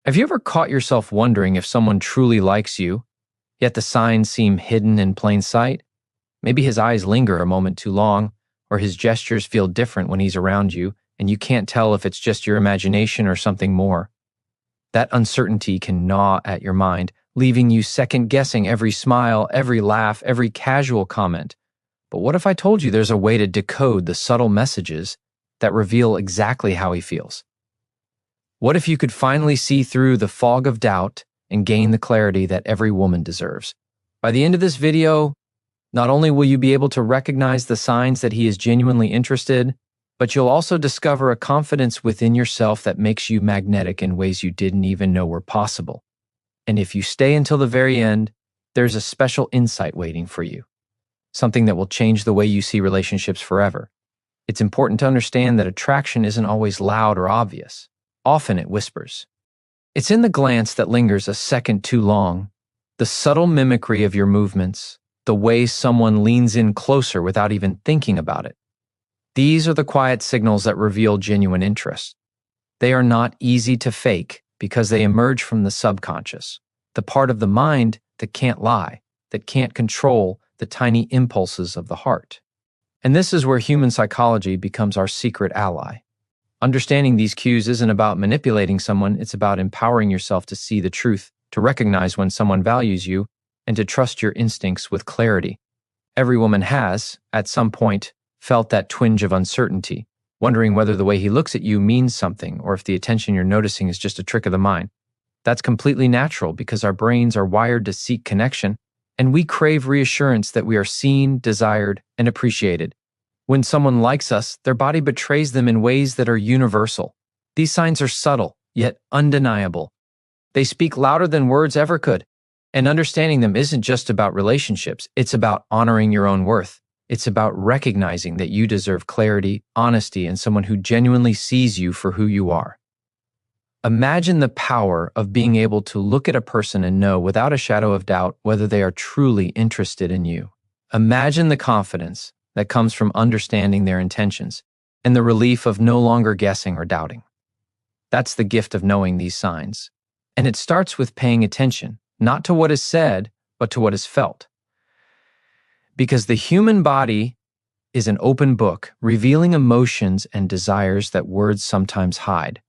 Have you ever caught yourself wondering if someone truly likes you, yet the signs seem hidden in plain sight? Maybe his eyes linger a moment too long, or his gestures feel different when he's around you, and you can't tell if it's just your imagination or something more. That uncertainty can gnaw at your mind, leaving you second-guessing every smile, every laugh, every casual comment. But what if I told you there's a way to decode the subtle messages that reveal exactly how he feels? What if you could finally see through the fog of doubt and gain the clarity that every woman deserves? By the end of this video, not only will you be able to recognize the signs that he is genuinely interested, but you'll also discover a confidence within yourself that makes you magnetic in ways you didn't even know were possible. And if you stay until the very end, there's a special insight waiting for you, something that will change the way you see relationships forever. It's important to understand that attraction isn't always loud or obvious. Often it whispers. It's in the glance that lingers a second too long, the subtle mimicry of your movements, the way someone leans in closer without even thinking about it. These are the quiet signals that reveal genuine interest. They are not easy to fake because they emerge from the subconscious, the part of the mind that can't lie, that can't control the tiny impulses of the heart. And this is where human psychology becomes our secret ally. Understanding these cues isn't about manipulating someone, it's about empowering yourself to see the truth, to recognize when someone values you, and to trust your instincts with clarity. Every woman has, at some point, felt that twinge of uncertainty, wondering whether the way he looks at you means something or if the attention you're noticing is just a trick of the mind. That's completely natural because our brains are wired to seek connection, and we crave reassurance that we are seen, desired, and appreciated. When someone likes us, their body betrays them in ways that are universal. These signs are subtle, yet undeniable. They speak louder than words ever could. And understanding them isn't just about relationships, it's about honoring your own worth. It's about recognizing that you deserve clarity, honesty, and someone who genuinely sees you for who you are. Imagine the power of being able to look at a person and know without a shadow of doubt whether they are truly interested in you. Imagine the confidence that comes from understanding their intentions, and the relief of no longer guessing or doubting. That's the gift of knowing these signs. And it starts with paying attention, not to what is said, but to what is felt. Because the human body is an open book, revealing emotions and desires that words sometimes hide.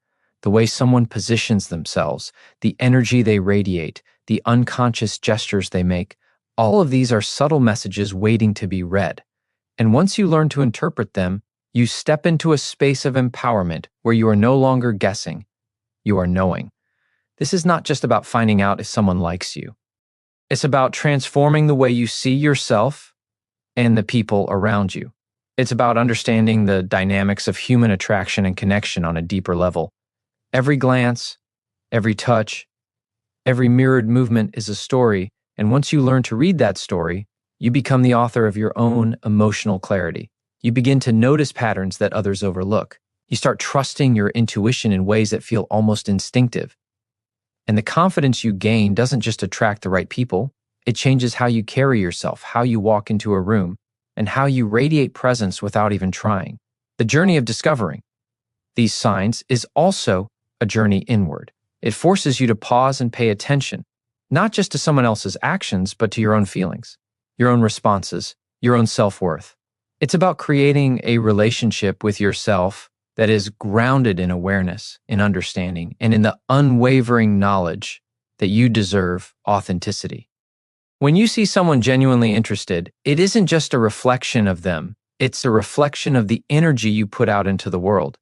The way someone positions themselves, the energy they radiate, the unconscious gestures they make, all of these are subtle messages waiting to be read. And once you learn to interpret them, you step into a space of empowerment where you are no longer guessing, you are knowing. This is not just about finding out if someone likes you. It's about transforming the way you see yourself and the people around you. It's about understanding the dynamics of human attraction and connection on a deeper level. Every glance, every touch, every mirrored movement is a story, and once you learn to read that story, you become the author of your own emotional clarity. You begin to notice patterns that others overlook. You start trusting your intuition in ways that feel almost instinctive. And the confidence you gain doesn't just attract the right people, it changes how you carry yourself, how you walk into a room, and how you radiate presence without even trying. The journey of discovering these signs is also a journey inward. It forces you to pause and pay attention, not just to someone else's actions, but to your own feelings, your own responses, your own self-worth. It's about creating a relationship with yourself that is grounded in awareness, in understanding, and in the unwavering knowledge that you deserve authenticity. When you see someone genuinely interested, it isn't just a reflection of them, it's a reflection of the energy you put out into the world.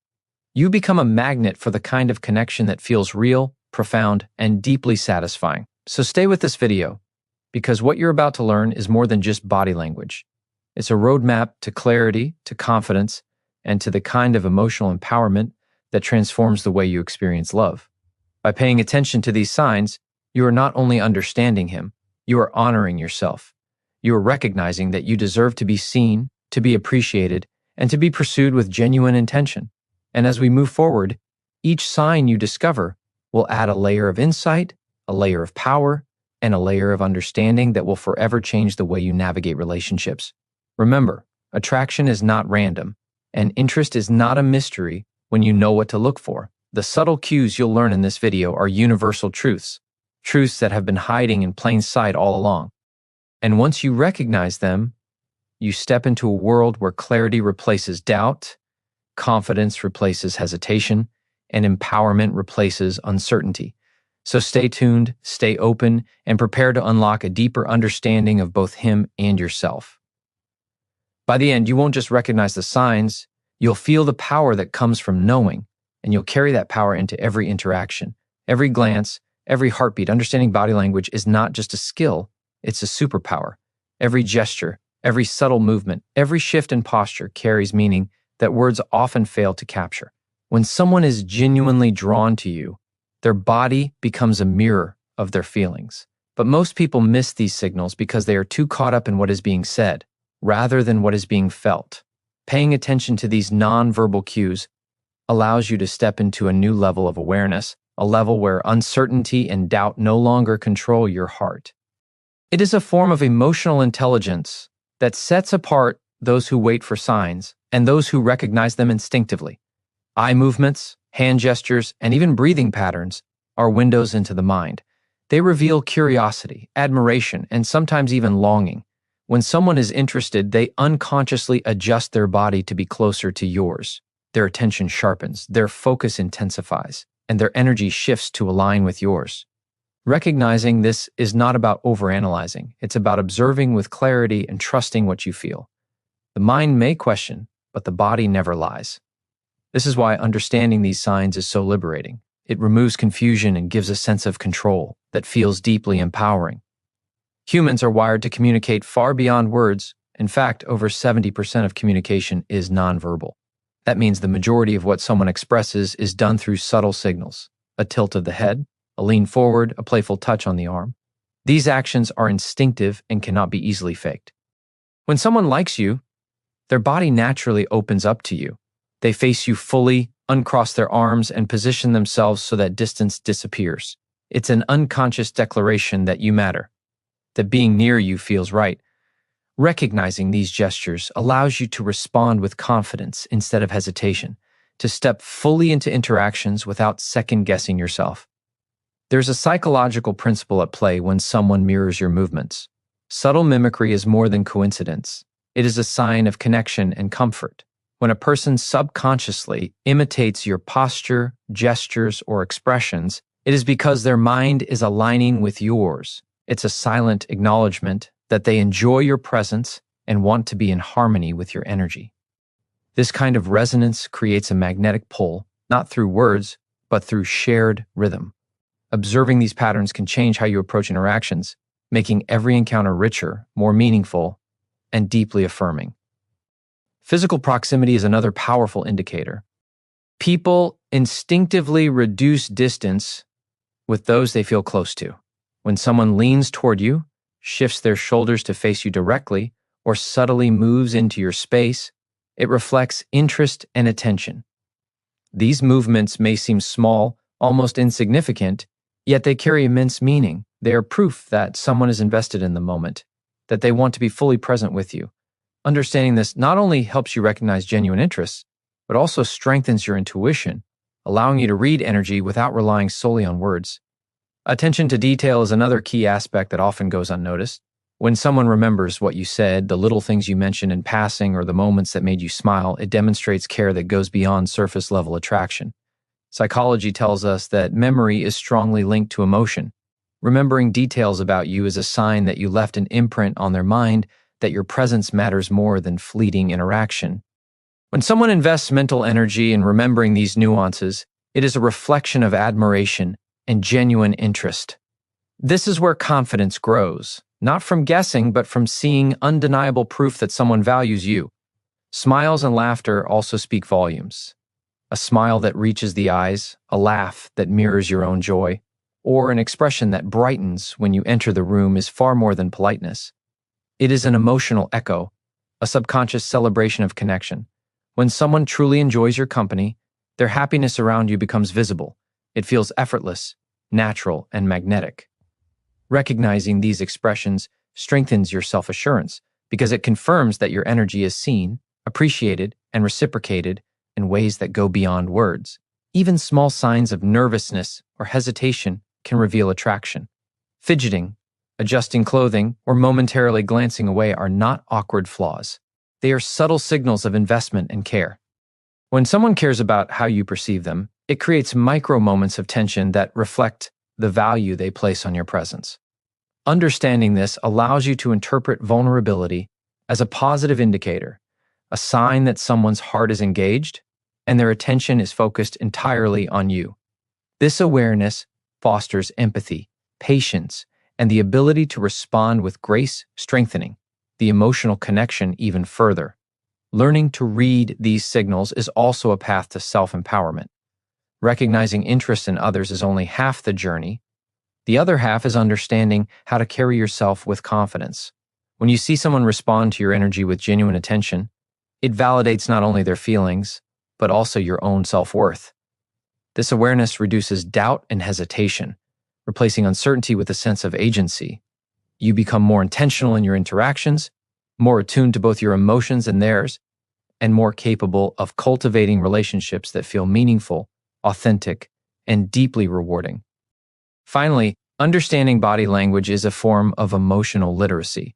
You become a magnet for the kind of connection that feels real, profound, and deeply satisfying. So stay with this video, because what you're about to learn is more than just body language. It's a roadmap to clarity, to confidence, and to the kind of emotional empowerment that transforms the way you experience love. By paying attention to these signs, you are not only understanding him, you are honoring yourself. You are recognizing that you deserve to be seen, to be appreciated, and to be pursued with genuine intention. And as we move forward, each sign you discover will add a layer of insight, a layer of power, and a layer of understanding that will forever change the way you navigate relationships. Remember, attraction is not random, and interest is not a mystery when you know what to look for. The subtle cues you'll learn in this video are universal truths, truths that have been hiding in plain sight all along. And once you recognize them, you step into a world where clarity replaces doubt, confidence replaces hesitation, and empowerment replaces uncertainty. So stay tuned, stay open, and prepare to unlock a deeper understanding of both him and yourself. By the end, you won't just recognize the signs, you'll feel the power that comes from knowing, and you'll carry that power into every interaction, every glance, every heartbeat. Understanding body language is not just a skill, it's a superpower. Every gesture, every subtle movement, every shift in posture carries meaning that words often fail to capture. When someone is genuinely drawn to you, their body becomes a mirror of their feelings. But most people miss these signals because they are too caught up in what is being said, rather than what is being felt. Paying attention to these nonverbal cues allows you to step into a new level of awareness, a level where uncertainty and doubt no longer control your heart. It is a form of emotional intelligence that sets apart those who wait for signs and those who recognize them instinctively. Eye movements, hand gestures, and even breathing patterns are windows into the mind. They reveal curiosity, admiration, and sometimes even longing. When someone is interested, they unconsciously adjust their body to be closer to yours. Their attention sharpens, their focus intensifies, and their energy shifts to align with yours. Recognizing this is not about overanalyzing. It's about observing with clarity and trusting what you feel. The mind may question, but the body never lies. This is why understanding these signs is so liberating. It removes confusion and gives a sense of control that feels deeply empowering. Humans are wired to communicate far beyond words. In fact, over 70% of communication is nonverbal. That means the majority of what someone expresses is done through subtle signals, a tilt of the head, a lean forward, a playful touch on the arm. These actions are instinctive and cannot be easily faked. When someone likes you, their body naturally opens up to you. They face you fully, uncross their arms, and position themselves so that distance disappears. It's an unconscious declaration that you matter, that being near you feels right. Recognizing these gestures allows you to respond with confidence instead of hesitation, to step fully into interactions without second-guessing yourself. There's a psychological principle at play when someone mirrors your movements. Subtle mimicry is more than coincidence. It is a sign of connection and comfort. When a person subconsciously imitates your posture, gestures, or expressions, it is because their mind is aligning with yours. It's a silent acknowledgement that they enjoy your presence and want to be in harmony with your energy. This kind of resonance creates a magnetic pull, not through words, but through shared rhythm. Observing these patterns can change how you approach interactions, making every encounter richer, more meaningful, and deeply affirming. Physical proximity is another powerful indicator. People instinctively reduce distance with those they feel close to. When someone leans toward you, shifts their shoulders to face you directly, or subtly moves into your space, it reflects interest and attention. These movements may seem small, almost insignificant, yet they carry immense meaning. They are proof that someone is invested in the moment, that they want to be fully present with you. Understanding this not only helps you recognize genuine interests, but also strengthens your intuition, allowing you to read energy without relying solely on words. Attention to detail is another key aspect that often goes unnoticed. When someone remembers what you said, the little things you mentioned in passing, or the moments that made you smile, it demonstrates care that goes beyond surface-level attraction. Psychology tells us that memory is strongly linked to emotion. Remembering details about you is a sign that you left an imprint on their mind, that your presence matters more than fleeting interaction. When someone invests mental energy in remembering these nuances, it is a reflection of admiration and genuine interest. This is where confidence grows, not from guessing, but from seeing undeniable proof that someone values you. Smiles and laughter also speak volumes. A smile that reaches the eyes, a laugh that mirrors your own joy, or an expression that brightens when you enter the room is far more than politeness. It is an emotional echo, a subconscious celebration of connection. When someone truly enjoys your company, their happiness around you becomes visible. It feels effortless, natural, and magnetic. Recognizing these expressions strengthens your self-assurance because it confirms that your energy is seen, appreciated, and reciprocated in ways that go beyond words. Even small signs of nervousness or hesitation can reveal attraction. Fidgeting, adjusting clothing, or momentarily glancing away are not awkward flaws. They are subtle signals of investment and care. When someone cares about how you perceive them, it creates micro moments of tension that reflect the value they place on your presence. Understanding this allows you to interpret vulnerability as a positive indicator, a sign that someone's heart is engaged and their attention is focused entirely on you. This awareness fosters empathy, patience, and the ability to respond with grace, strengthening the emotional connection even further. Learning to read these signals is also a path to self-empowerment. Recognizing interest in others is only half the journey. The other half is understanding how to carry yourself with confidence. When you see someone respond to your energy with genuine attention, it validates not only their feelings, but also your own self-worth. This awareness reduces doubt and hesitation, replacing uncertainty with a sense of agency. You become more intentional in your interactions, more attuned to both your emotions and theirs, and more capable of cultivating relationships that feel meaningful, authentic, and deeply rewarding. Finally, understanding body language is a form of emotional literacy.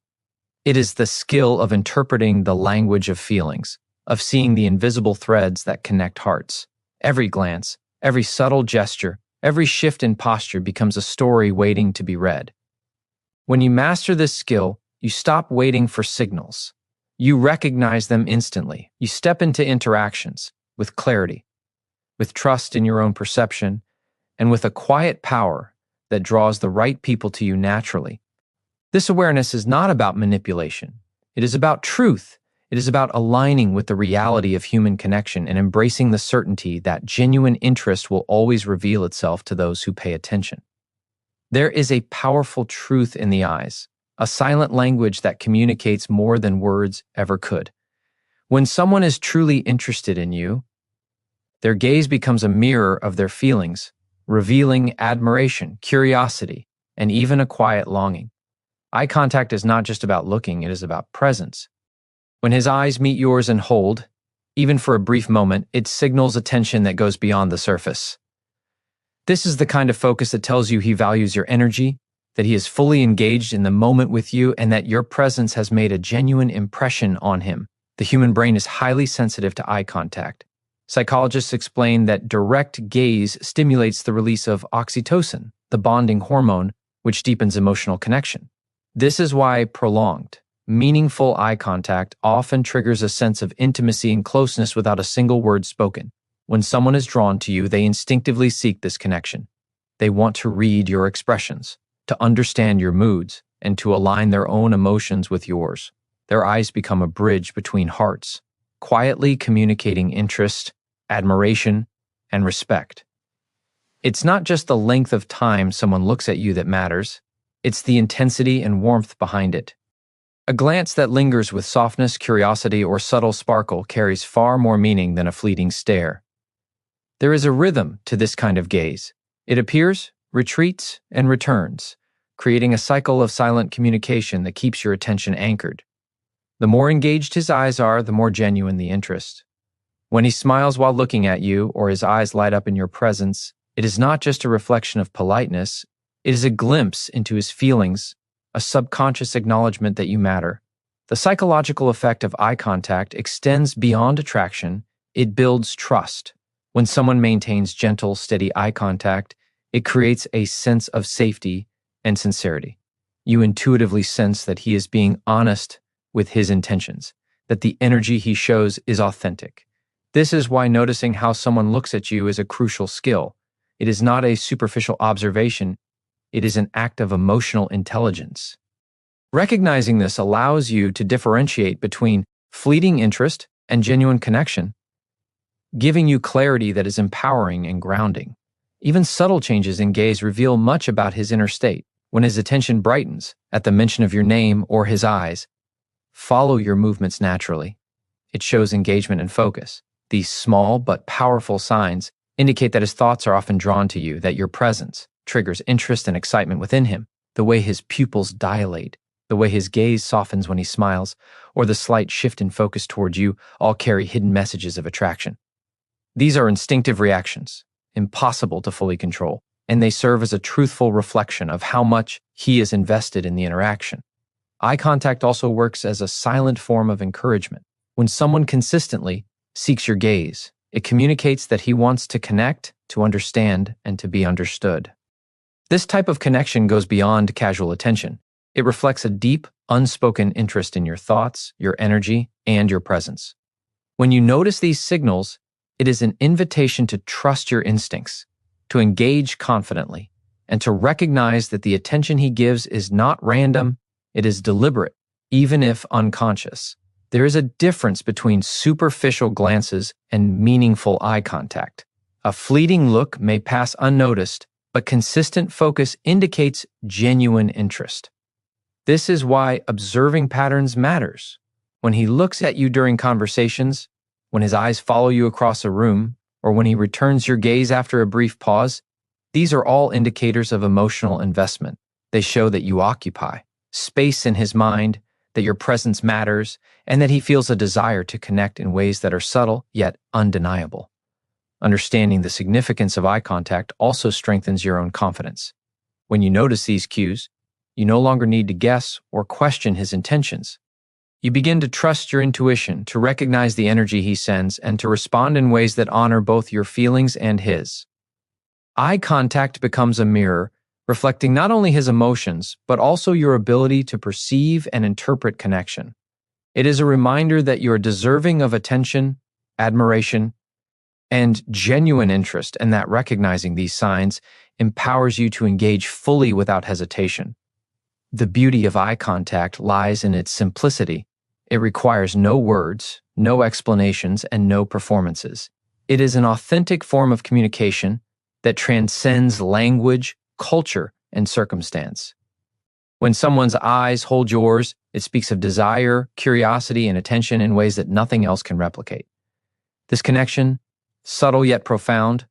It is the skill of interpreting the language of feelings, of seeing the invisible threads that connect hearts. Every glance, every subtle gesture, every shift in posture becomes a story waiting to be read. When you master this skill, you stop waiting for signals. You recognize them instantly. You step into interactions with clarity, with trust in your own perception, and with a quiet power that draws the right people to you naturally. This awareness is not about manipulation. It is about truth. It is about aligning with the reality of human connection and embracing the certainty that genuine interest will always reveal itself to those who pay attention. There is a powerful truth in the eyes, a silent language that communicates more than words ever could. When someone is truly interested in you, their gaze becomes a mirror of their feelings, revealing admiration, curiosity, and even a quiet longing. Eye contact is not just about looking, it is about presence. When his eyes meet yours and hold, even for a brief moment, it signals attention that goes beyond the surface. This is the kind of focus that tells you he values your energy, that he is fully engaged in the moment with you, and that your presence has made a genuine impression on him. The human brain is highly sensitive to eye contact. Psychologists explain that direct gaze stimulates the release of oxytocin, the bonding hormone, which deepens emotional connection. This is why prolonged, meaningful eye contact often triggers a sense of intimacy and closeness without a single word spoken. When someone is drawn to you, they instinctively seek this connection. They want to read your expressions, to understand your moods, and to align their own emotions with yours. Their eyes become a bridge between hearts, quietly communicating interest, admiration, and respect. It's not just the length of time someone looks at you that matters, it's the intensity and warmth behind it. A glance that lingers with softness, curiosity, or subtle sparkle carries far more meaning than a fleeting stare. There is a rhythm to this kind of gaze. It appears, retreats, and returns, creating a cycle of silent communication that keeps your attention anchored. The more engaged his eyes are, the more genuine the interest. When he smiles while looking at you, or his eyes light up in your presence, it is not just a reflection of politeness, it is a glimpse into his feelings, a subconscious acknowledgement that you matter. The psychological effect of eye contact extends beyond attraction. It builds trust. When someone maintains gentle, steady eye contact, it creates a sense of safety and sincerity. You intuitively sense that he is being honest with his intentions, that the energy he shows is authentic. This is why noticing how someone looks at you is a crucial skill. It is not a superficial observation. It is an act of emotional intelligence. Recognizing this allows you to differentiate between fleeting interest and genuine connection, giving you clarity that is empowering and grounding. Even subtle changes in gaze reveal much about his inner state. When his attention brightens at the mention of your name or his eyes, follow your movements naturally. It shows engagement and focus. These small but powerful signs indicate that his thoughts are often drawn to you, that your presence triggers interest and excitement within him. The way his pupils dilate, the way his gaze softens when he smiles, or the slight shift in focus towards you all carry hidden messages of attraction. These are instinctive reactions. impossible to fully control, and they serve as a truthful reflection of how much he is invested in the interaction. Eye contact also works as a silent form of encouragement. When someone consistently seeks your gaze, it communicates that he wants to connect, to understand, and to be understood. This type of connection goes beyond casual attention. It reflects a deep, unspoken interest in your thoughts, your energy, and your presence. When you notice these signals, it is an invitation to trust your instincts, to engage confidently, and to recognize that the attention he gives is not random, it is deliberate, even if unconscious. There is a difference between superficial glances and meaningful eye contact. A fleeting look may pass unnoticed, but consistent focus indicates genuine interest. This is why observing patterns matters. When he looks at you during conversations, when his eyes follow you across a room, or when he returns your gaze after a brief pause, these are all indicators of emotional investment. They show that you occupy space in his mind, that your presence matters, and that he feels a desire to connect in ways that are subtle yet undeniable. Understanding the significance of eye contact also strengthens your own confidence. When you notice these cues, you no longer need to guess or question his intentions. You begin to trust your intuition, to recognize the energy he sends, and to respond in ways that honor both your feelings and his. Eye contact becomes a mirror, reflecting not only his emotions, but also your ability to perceive and interpret connection. It is a reminder that you are deserving of attention, admiration, and genuine interest, and that recognizing these signs empowers you to engage fully without hesitation. The beauty of eye contact lies in its simplicity. It requires no words, no explanations, and no performances. It is an authentic form of communication that transcends language, culture, and circumstance. When someone's eyes hold yours, it speaks of desire, curiosity, and attention in ways that nothing else can replicate. This connection, subtle yet profound,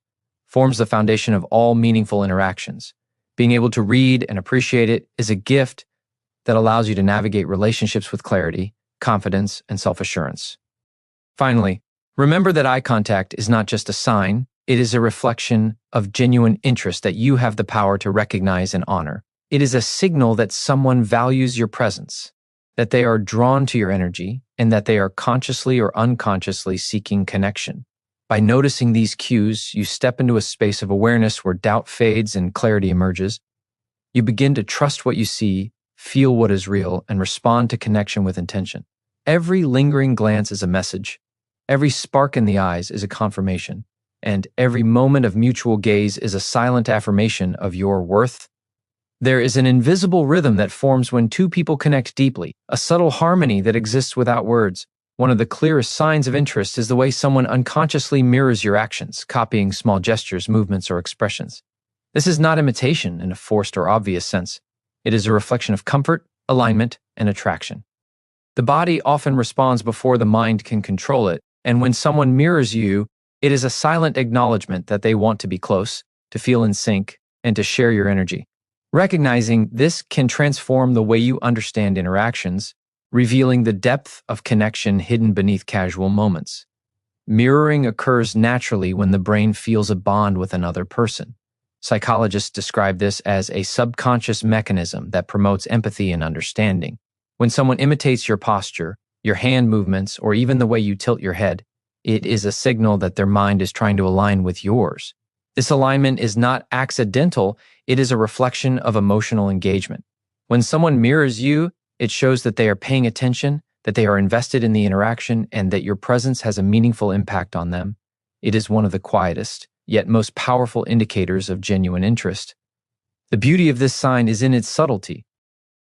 forms the foundation of all meaningful interactions. Being able to read and appreciate it is a gift that allows you to navigate relationships with clarity, confidence, and self-assurance. Finally, remember that eye contact is not just a sign, it is a reflection of genuine interest that you have the power to recognize and honor. It is a signal that someone values your presence, that they are drawn to your energy, and that they are consciously or unconsciously seeking connection. By noticing these cues, you step into a space of awareness where doubt fades and clarity emerges. You begin to trust what you see, feel what is real, and respond to connection with intention. Every lingering glance is a message. Every spark in the eyes is a confirmation. And every moment of mutual gaze is a silent affirmation of your worth. There is an invisible rhythm that forms when two people connect deeply, a subtle harmony that exists without words. One of the clearest signs of interest is the way someone unconsciously mirrors your actions, copying small gestures, movements, or expressions. This is not imitation in a forced or obvious sense. It is a reflection of comfort, alignment, and attraction. The body often responds before the mind can control it, and when someone mirrors you, it is a silent acknowledgement that they want to be close, to feel in sync, and to share your energy. Recognizing this can transform the way you understand interactions, revealing the depth of connection hidden beneath casual moments. Mirroring occurs naturally when the brain feels a bond with another person. Psychologists describe this as a subconscious mechanism that promotes empathy and understanding. When someone imitates your posture, your hand movements, or even the way you tilt your head, it is a signal that their mind is trying to align with yours. This alignment is not accidental, it is a reflection of emotional engagement. When someone mirrors you, it shows that they are paying attention, that they are invested in the interaction, and that your presence has a meaningful impact on them. It is one of the quietest, yet most powerful indicators of genuine interest. The beauty of this sign is in its subtlety.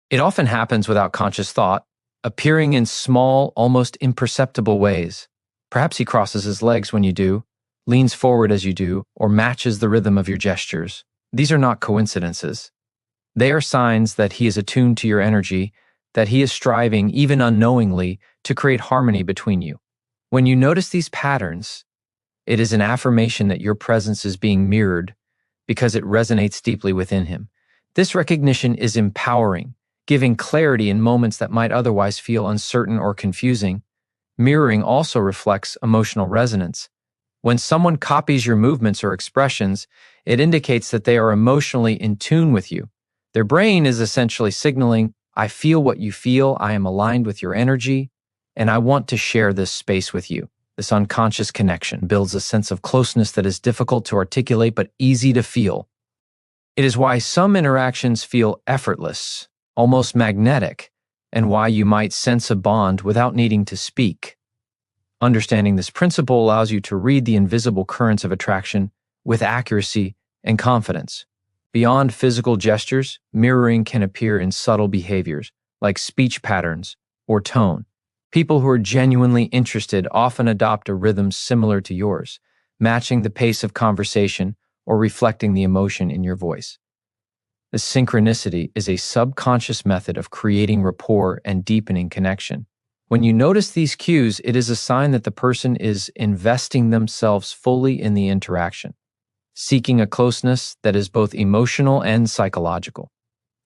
It often happens without conscious thought, appearing in small, almost imperceptible ways. Perhaps he crosses his legs when you do, leans forward as you do, or matches the rhythm of your gestures. These are not coincidences. They are signs that he is attuned to your energy, that he is striving, even unknowingly, to create harmony between you. When you notice these patterns, it is an affirmation that your presence is being mirrored because it resonates deeply within him. This recognition is empowering, giving clarity in moments that might otherwise feel uncertain or confusing. Mirroring also reflects emotional resonance. When someone copies your movements or expressions, it indicates that they are emotionally in tune with you. Their brain is essentially signaling, I feel what you feel, I am aligned with your energy, and I want to share this space with you. This unconscious connection builds a sense of closeness that is difficult to articulate but easy to feel. It is why some interactions feel effortless, almost magnetic, and why you might sense a bond without needing to speak. Understanding this principle allows you to read the invisible currents of attraction with accuracy and confidence. Beyond physical gestures, mirroring can appear in subtle behaviors, like speech patterns or tone. People who are genuinely interested often adopt a rhythm similar to yours, matching the pace of conversation or reflecting the emotion in your voice. The synchronicity is a subconscious method of creating rapport and deepening connection. When you notice these cues, it is a sign that the person is investing themselves fully in the interaction, seeking a closeness that is both emotional and psychological.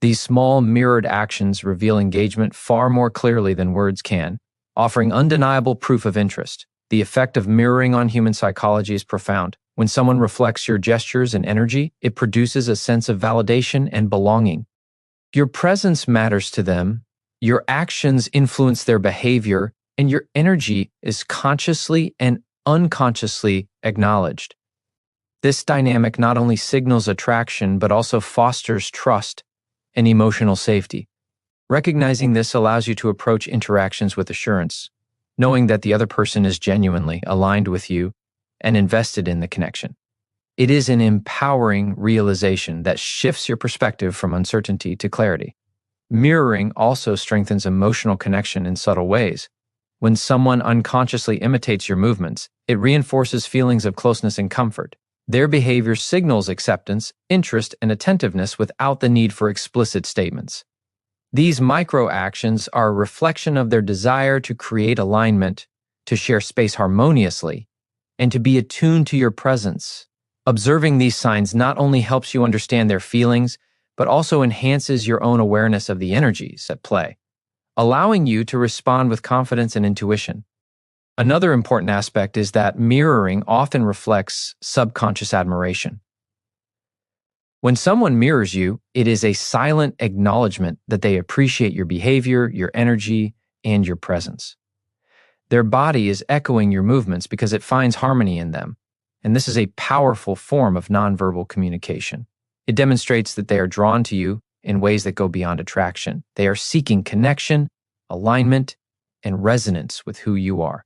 These small mirrored actions reveal engagement far more clearly than words can, offering undeniable proof of interest. The effect of mirroring on human psychology is profound. When someone reflects your gestures and energy, it produces a sense of validation and belonging. Your presence matters to them, your actions influence their behavior, and your energy is consciously and unconsciously acknowledged. This dynamic not only signals attraction but also fosters trust and emotional safety. Recognizing this allows you to approach interactions with assurance, knowing that the other person is genuinely aligned with you and invested in the connection. It is an empowering realization that shifts your perspective from uncertainty to clarity. Mirroring also strengthens emotional connection in subtle ways. When someone unconsciously imitates your movements, it reinforces feelings of closeness and comfort. Their behavior signals acceptance, interest, and attentiveness without the need for explicit statements. These micro-actions are a reflection of their desire to create alignment, to share space harmoniously, and to be attuned to your presence. Observing these signs not only helps you understand their feelings, but also enhances your own awareness of the energies at play, allowing you to respond with confidence and intuition. Another important aspect is that mirroring often reflects subconscious admiration. When someone mirrors you, it is a silent acknowledgement that they appreciate your behavior, your energy, and your presence. Their body is echoing your movements because it finds harmony in them, and this is a powerful form of nonverbal communication. It demonstrates that they are drawn to you in ways that go beyond attraction. They are seeking connection, alignment, and resonance with who you are.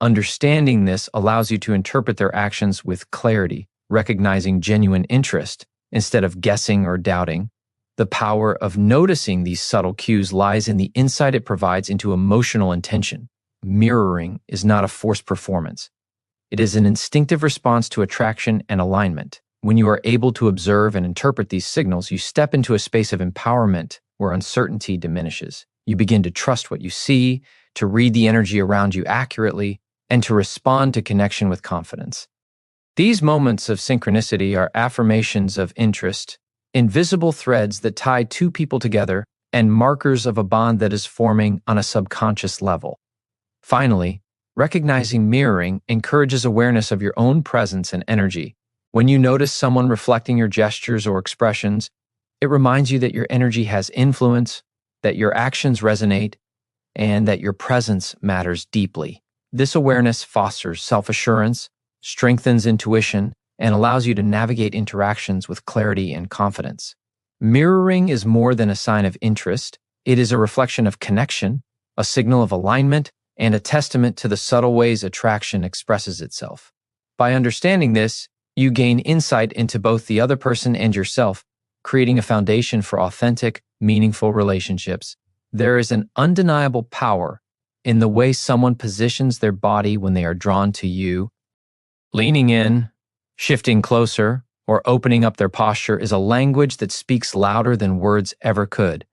Understanding this allows you to interpret their actions with clarity, recognizing genuine interest instead of guessing or doubting. The power of noticing these subtle cues lies in the insight it provides into emotional intention. Mirroring is not a forced performance. It is an instinctive response to attraction and alignment. When you are able to observe and interpret these signals, you step into a space of empowerment where uncertainty diminishes. You begin to trust what you see, to read the energy around you accurately, and to respond to connection with confidence. These moments of synchronicity are affirmations of interest, invisible threads that tie two people together, and markers of a bond that is forming on a subconscious level. Finally, recognizing mirroring encourages awareness of your own presence and energy. When you notice someone reflecting your gestures or expressions, it reminds you that your energy has influence, that your actions resonate, and that your presence matters deeply. This awareness fosters self-assurance, strengthens intuition, and allows you to navigate interactions with clarity and confidence. Mirroring is more than a sign of interest. It is a reflection of connection, a signal of alignment, and a testament to the subtle ways attraction expresses itself. By understanding this, you gain insight into both the other person and yourself, creating a foundation for authentic, meaningful relationships. There is an undeniable power in the way someone positions their body when they are drawn to you. Leaning in, shifting closer, or opening up their posture is a language that speaks louder than words ever could.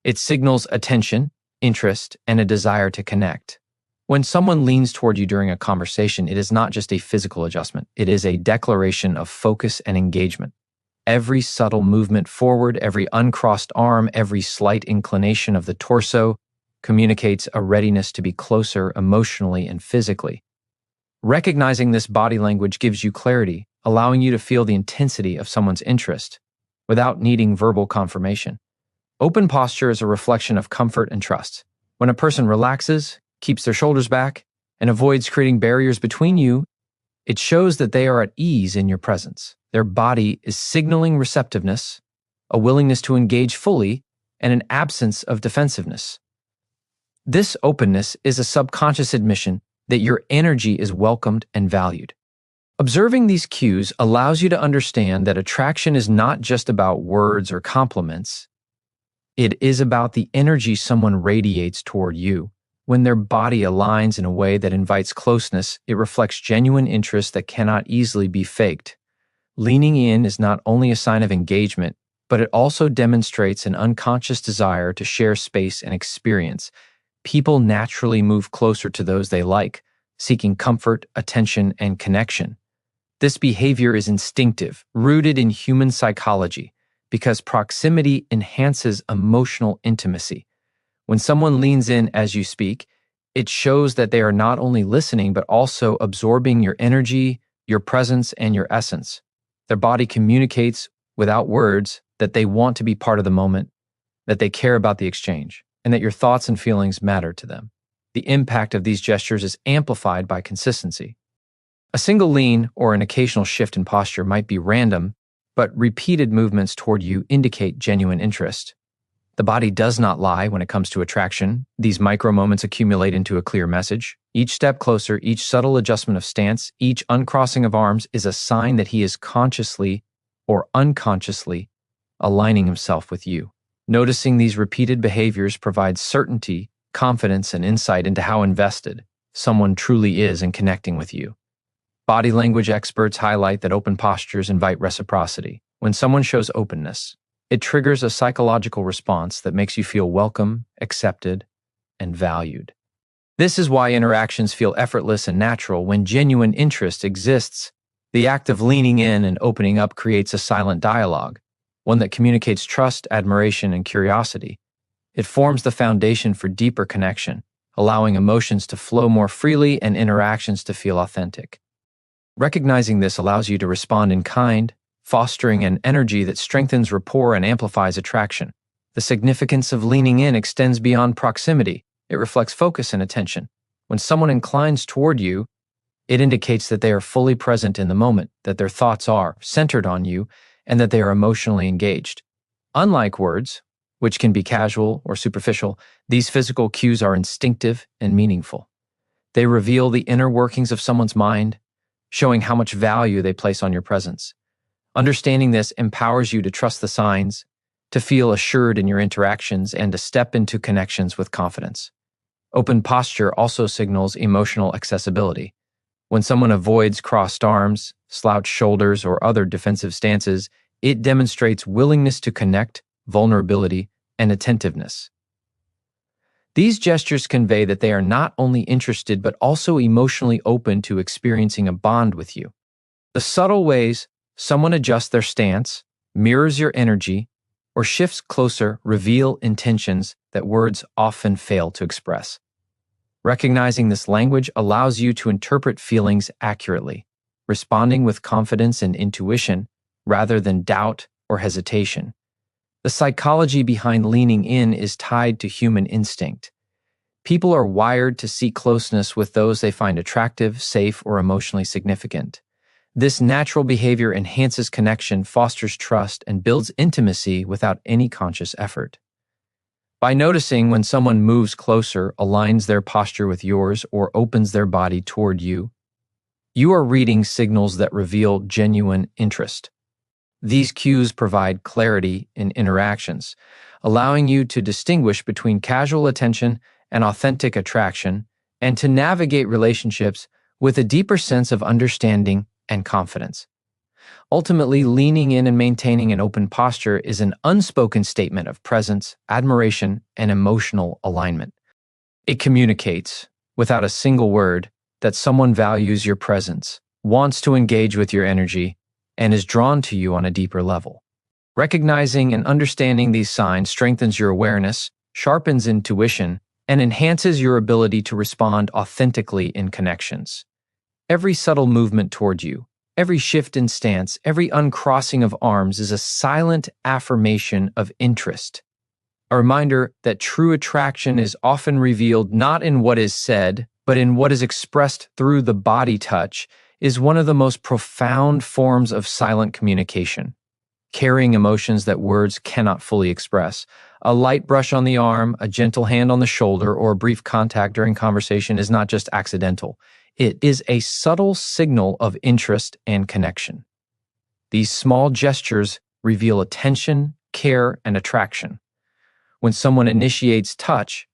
It signals attention, interest, and a desire to connect. When someone leans toward you during a conversation, it is not just a physical adjustment. It is a declaration of focus and engagement. Every subtle movement forward, every uncrossed arm, every slight inclination of the torso communicates a readiness to be closer emotionally and physically. Recognizing this body language gives you clarity, allowing you to feel the intensity of someone's interest without needing verbal confirmation. Open posture is a reflection of comfort and trust. When a person relaxes, keeps their shoulders back, and avoids creating barriers between you, it shows that they are at ease in your presence. Their body is signaling receptiveness, a willingness to engage fully, and an absence of defensiveness. This openness is a subconscious admission that your energy is welcomed and valued. Observing these cues allows you to understand that attraction is not just about words or compliments. It is about the energy someone radiates toward you. When their body aligns in a way that invites closeness, it reflects genuine interest that cannot easily be faked. Leaning in is not only a sign of engagement, but it also demonstrates an unconscious desire to share space and experience. People naturally move closer to those they like, seeking comfort, attention, and connection. This behavior is instinctive, rooted in human psychology, because proximity enhances emotional intimacy. When someone leans in as you speak, it shows that they are not only listening, but also absorbing your energy, your presence, and your essence. Their body communicates, without words, that they want to be part of the moment, that they care about the exchange, and that your thoughts and feelings matter to them. The impact of these gestures is amplified by consistency. A single lean or an occasional shift in posture might be random, but repeated movements toward you indicate genuine interest. The body does not lie when it comes to attraction. These micro moments accumulate into a clear message. Each step closer, each subtle adjustment of stance, each uncrossing of arms is a sign that he is consciously or unconsciously aligning himself with you. Noticing these repeated behaviors provides certainty, confidence, and insight into how invested someone truly is in connecting with you. Body language experts highlight that open postures invite reciprocity. When someone shows openness, it triggers a psychological response that makes you feel welcome, accepted, and valued. This is why interactions feel effortless and natural. When genuine interest exists, the act of leaning in and opening up creates a silent dialogue, one that communicates trust, admiration, and curiosity. It forms the foundation for deeper connection, allowing emotions to flow more freely and interactions to feel authentic. Recognizing this allows you to respond in kind, fostering an energy that strengthens rapport and amplifies attraction. The significance of leaning in extends beyond proximity. It reflects focus and attention. When someone inclines toward you, it indicates that they are fully present in the moment, that their thoughts are centered on you, and that they are emotionally engaged. Unlike words, which can be casual or superficial, these physical cues are instinctive and meaningful. They reveal the inner workings of someone's mind, showing how much value they place on your presence. Understanding this empowers you to trust the signs, to feel assured in your interactions, and to step into connections with confidence. Open posture also signals emotional accessibility. When someone avoids crossed arms, slouched shoulders, or other defensive stances, it demonstrates willingness to connect, vulnerability, and attentiveness. These gestures convey that they are not only interested but also emotionally open to experiencing a bond with you. The subtle ways someone adjusts their stance, mirrors your energy, or shifts closer reveal intentions that words often fail to express. Recognizing this language allows you to interpret feelings accurately, responding with confidence and intuition rather than doubt or hesitation. The psychology behind leaning in is tied to human instinct. People are wired to seek closeness with those they find attractive, safe, or emotionally significant. This natural behavior enhances connection, fosters trust, and builds intimacy without any conscious effort. By noticing when someone moves closer, aligns their posture with yours, or opens their body toward you, you are reading signals that reveal genuine interest. These cues provide clarity in interactions, allowing you to distinguish between casual attention and authentic attraction, and to navigate relationships with a deeper sense of understanding and confidence. Ultimately, leaning in and maintaining an open posture is an unspoken statement of presence, admiration, and emotional alignment. It communicates, without a single word, that someone values your presence, wants to engage with your energy, and is drawn to you on a deeper level. Recognizing and understanding these signs strengthens your awareness, sharpens intuition, and enhances your ability to respond authentically in connections. Every subtle movement toward you, every shift in stance, every uncrossing of arms is a silent affirmation of interest. A reminder that true attraction is often revealed not in what is said, but in what is expressed through the body touch is one of the most profound forms of silent communication, carrying emotions that words cannot fully express. A light brush on the arm, a gentle hand on the shoulder, or a brief contact during conversation is not just accidental. It is a subtle signal of interest and connection. These small gestures reveal attention, care, and attraction. When someone initiates touch,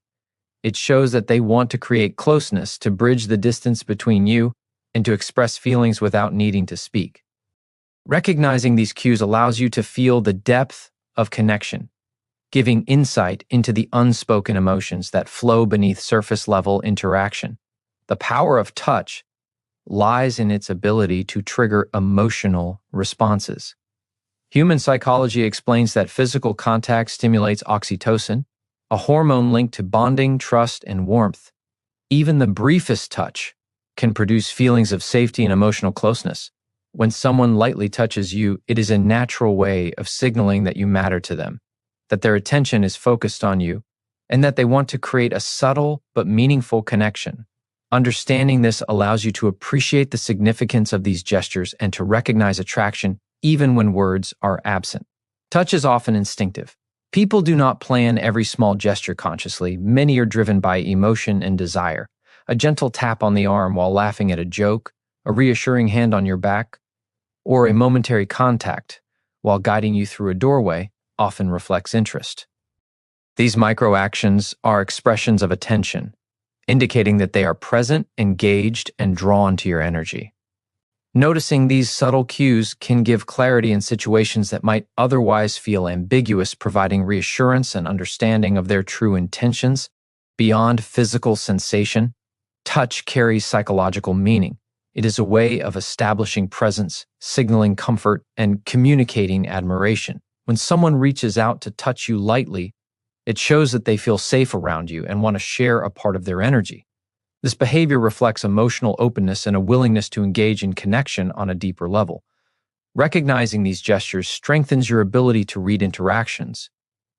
it shows that they want to create closeness, to bridge the distance between you, and to express feelings without needing to speak. Recognizing these cues allows you to feel the depth of connection, giving insight into the unspoken emotions that flow beneath surface-level interaction. The power of touch lies in its ability to trigger emotional responses. Human psychology explains that physical contact stimulates oxytocin, a hormone linked to bonding, trust, and warmth. Even the briefest touch can produce feelings of safety and emotional closeness. When someone lightly touches you, it is a natural way of signaling that you matter to them, that their attention is focused on you, and that they want to create a subtle but meaningful connection. Understanding this allows you to appreciate the significance of these gestures and to recognize attraction even when words are absent. Touch is often instinctive. People do not plan every small gesture consciously. Many are driven by emotion and desire. A gentle tap on the arm while laughing at a joke, a reassuring hand on your back, or a momentary contact while guiding you through a doorway often reflects interest. These microactions are expressions of attention, indicating that they are present, engaged, and drawn to your energy. Noticing these subtle cues can give clarity in situations that might otherwise feel ambiguous, providing reassurance and understanding of their true intentions. Beyond physical sensation, touch carries psychological meaning. It is a way of establishing presence, signaling comfort, and communicating admiration. When someone reaches out to touch you lightly, it shows that they feel safe around you and want to share a part of their energy. This behavior reflects emotional openness and a willingness to engage in connection on a deeper level. Recognizing these gestures strengthens your ability to read interactions,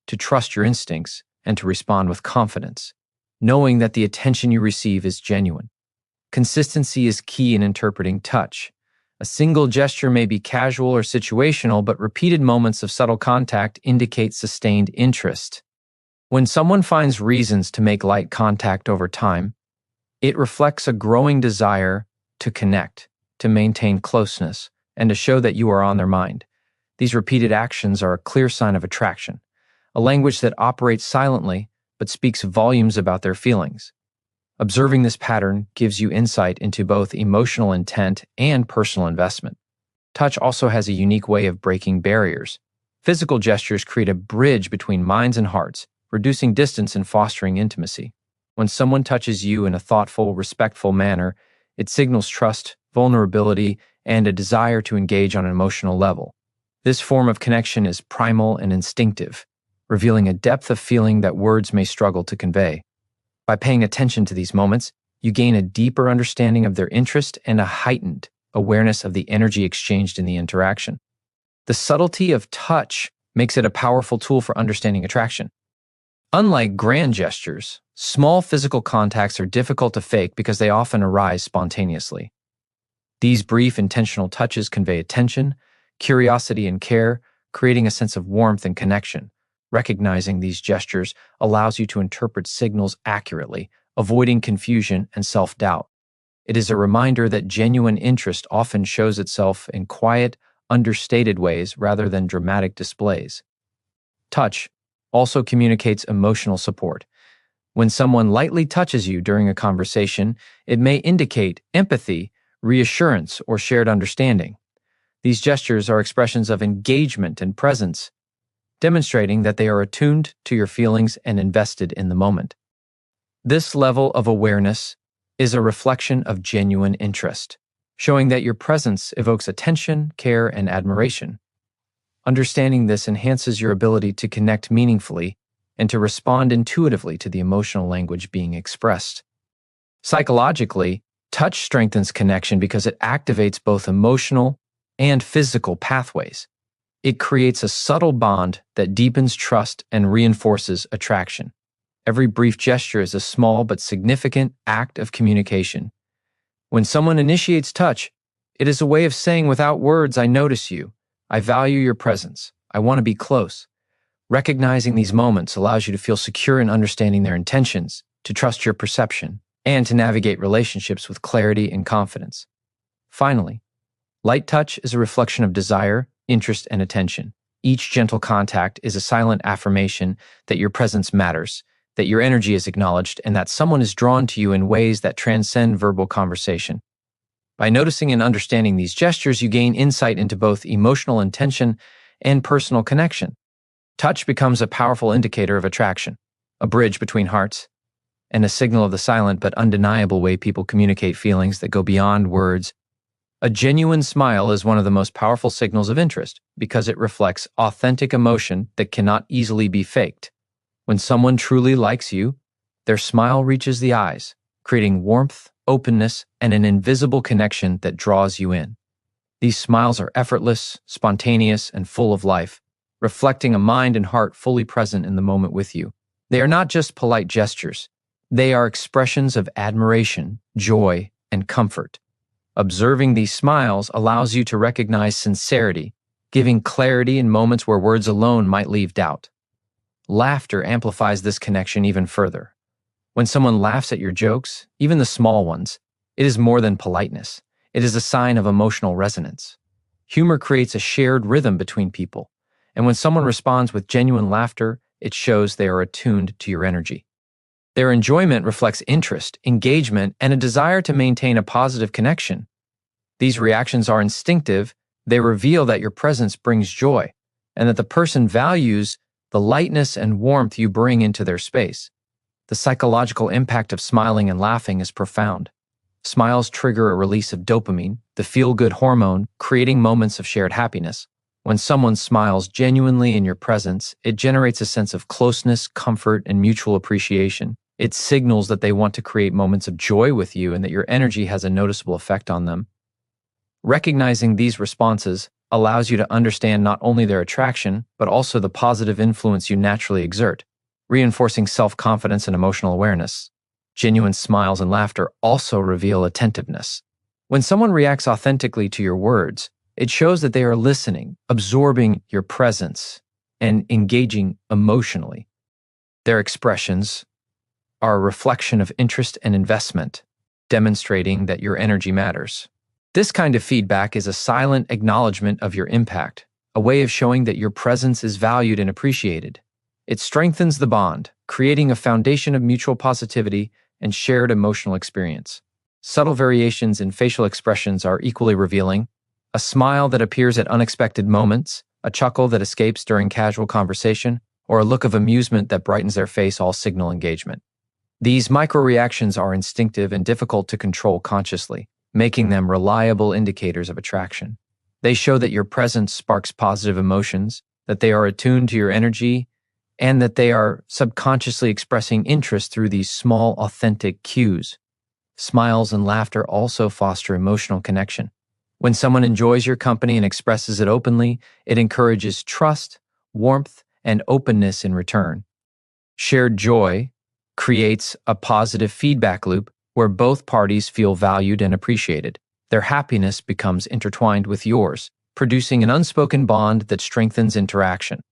to trust your instincts, and to respond with confidence, knowing that the attention you receive is genuine. Consistency is key in interpreting touch. A single gesture may be casual or situational, but repeated moments of subtle contact indicate sustained interest. When someone finds reasons to make light contact over time, it reflects a growing desire to connect, to maintain closeness, and to show that you are on their mind. These repeated actions are a clear sign of attraction, a language that operates silently but speaks volumes about their feelings. Observing this pattern gives you insight into both emotional intent and personal investment. Touch also has a unique way of breaking barriers. Physical gestures create a bridge between minds and hearts, reducing distance and fostering intimacy. When someone touches you in a thoughtful, respectful manner, it signals trust, vulnerability, and a desire to engage on an emotional level. This form of connection is primal and instinctive, revealing a depth of feeling that words may struggle to convey. By paying attention to these moments, you gain a deeper understanding of their interest and a heightened awareness of the energy exchanged in the interaction. The subtlety of touch makes it a powerful tool for understanding attraction. Unlike grand gestures, small physical contacts are difficult to fake because they often arise spontaneously. These brief, intentional touches convey attention, curiosity, and care, creating a sense of warmth and connection. Recognizing these gestures allows you to interpret signals accurately, avoiding confusion and self-doubt. It is a reminder that genuine interest often shows itself in quiet, understated ways rather than dramatic displays. Touch also communicates emotional support. When someone lightly touches you during a conversation, it may indicate empathy, reassurance, or shared understanding. These gestures are expressions of engagement and presence, demonstrating that they are attuned to your feelings and invested in the moment. This level of awareness is a reflection of genuine interest, showing that your presence evokes attention, care, and admiration. Understanding this enhances your ability to connect meaningfully and to respond intuitively to the emotional language being expressed. Psychologically, Touch strengthens connection because it activates both emotional and physical pathways. It creates a subtle bond that deepens trust and reinforces attraction. Every brief gesture is a small but significant act of communication. When someone initiates touch, it is a way of saying without words, "I notice you. I value your presence. I want to be close." Recognizing these moments allows you to feel secure in understanding their intentions, to trust your perception, and to navigate relationships with clarity and confidence. Finally, light touch is a reflection of desire, interest, and attention. Each gentle contact is a silent affirmation that your presence matters, that your energy is acknowledged, and that someone is drawn to you in ways that transcend verbal conversation. By noticing and understanding these gestures, you gain insight into both emotional intention and personal connection. Touch becomes a powerful indicator of attraction, a bridge between hearts, and a signal of the silent but undeniable way people communicate feelings that go beyond words. A genuine smile is one of the most powerful signals of interest because it reflects authentic emotion that cannot easily be faked. When someone truly likes you, their smile reaches the eyes, creating warmth, openness, and an invisible connection that draws you in. These smiles are effortless, spontaneous, and full of life, reflecting a mind and heart fully present in the moment with you. They are not just polite gestures. They are expressions of admiration, joy, and comfort. Observing these smiles allows you to recognize sincerity, giving clarity in moments where words alone might leave doubt. Laughter amplifies this connection even further. When someone laughs at your jokes, even the small ones, it is more than politeness. It is a sign of emotional resonance. Humor creates a shared rhythm between people, and when someone responds with genuine laughter, it shows they are attuned to your energy. Their enjoyment reflects interest, engagement, and a desire to maintain a positive connection. These reactions are instinctive. They reveal that your presence brings joy, and that the person values the lightness and warmth you bring into their space. The psychological impact of smiling and laughing is profound. Smiles trigger a release of dopamine, the feel-good hormone, creating moments of shared happiness. When someone smiles genuinely in your presence, it generates a sense of closeness, comfort, and mutual appreciation. It signals that they want to create moments of joy with you and that your energy has a noticeable effect on them. Recognizing these responses allows you to understand not only their attraction, but also the positive influence you naturally exert, reinforcing self-confidence and emotional awareness. Genuine smiles and laughter also reveal attentiveness. When someone reacts authentically to your words, it shows that they are listening, absorbing your presence, and engaging emotionally. Their expressions are a reflection of interest and investment, demonstrating that your energy matters. This kind of feedback is a silent acknowledgement of your impact, a way of showing that your presence is valued and appreciated. It strengthens the bond, creating a foundation of mutual positivity and shared emotional experience. Subtle variations in facial expressions are equally revealing. A smile that appears at unexpected moments, a chuckle that escapes during casual conversation, or a look of amusement that brightens their face all signal engagement. These micro-reactions are instinctive and difficult to control consciously, making them reliable indicators of attraction. They show that your presence sparks positive emotions, that they are attuned to your energy, and that they are subconsciously expressing interest through these small, authentic cues. Smiles and laughter also foster emotional connection. When someone enjoys your company and expresses it openly, it encourages trust, warmth, and openness in return. Shared joy creates a positive feedback loop where both parties feel valued and appreciated. Their happiness becomes intertwined with yours, producing an unspoken bond that strengthens interaction.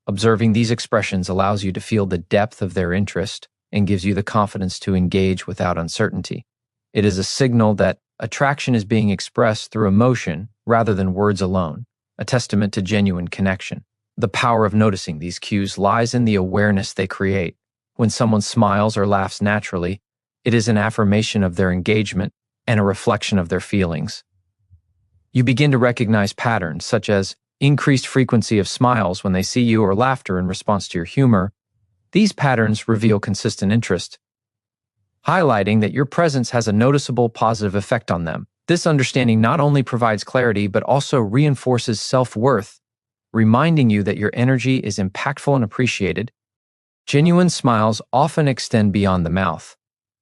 Observing these expressions allows you to feel the depth of their interest and gives you the confidence to engage without uncertainty. It is a signal that attraction is being expressed through emotion rather than words alone, a testament to genuine connection. The power of noticing these cues lies in the awareness they create. When someone smiles or laughs naturally, it is an affirmation of their engagement and a reflection of their feelings. You begin to recognize patterns such as increased frequency of smiles when they see you or laughter in response to your humor. These patterns reveal consistent interest, highlighting that your presence has a noticeable positive effect on them. This understanding not only provides clarity, but also reinforces self-worth, reminding you that your energy is impactful and appreciated. Genuine smiles often extend beyond the mouth.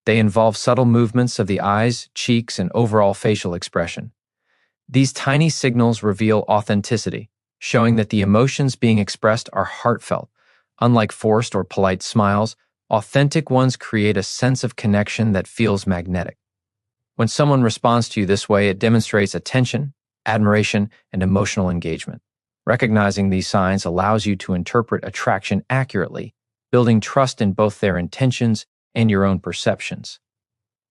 They involve subtle movements of the eyes, cheeks, and overall facial expression. These tiny signals reveal authenticity, showing that the emotions being expressed are heartfelt. Unlike forced or polite smiles, authentic ones create a sense of connection that feels magnetic. When someone responds to you this way, it demonstrates attention, admiration, and emotional engagement. Recognizing these signs allows you to interpret attraction accurately, building trust in both their intentions and your own perceptions.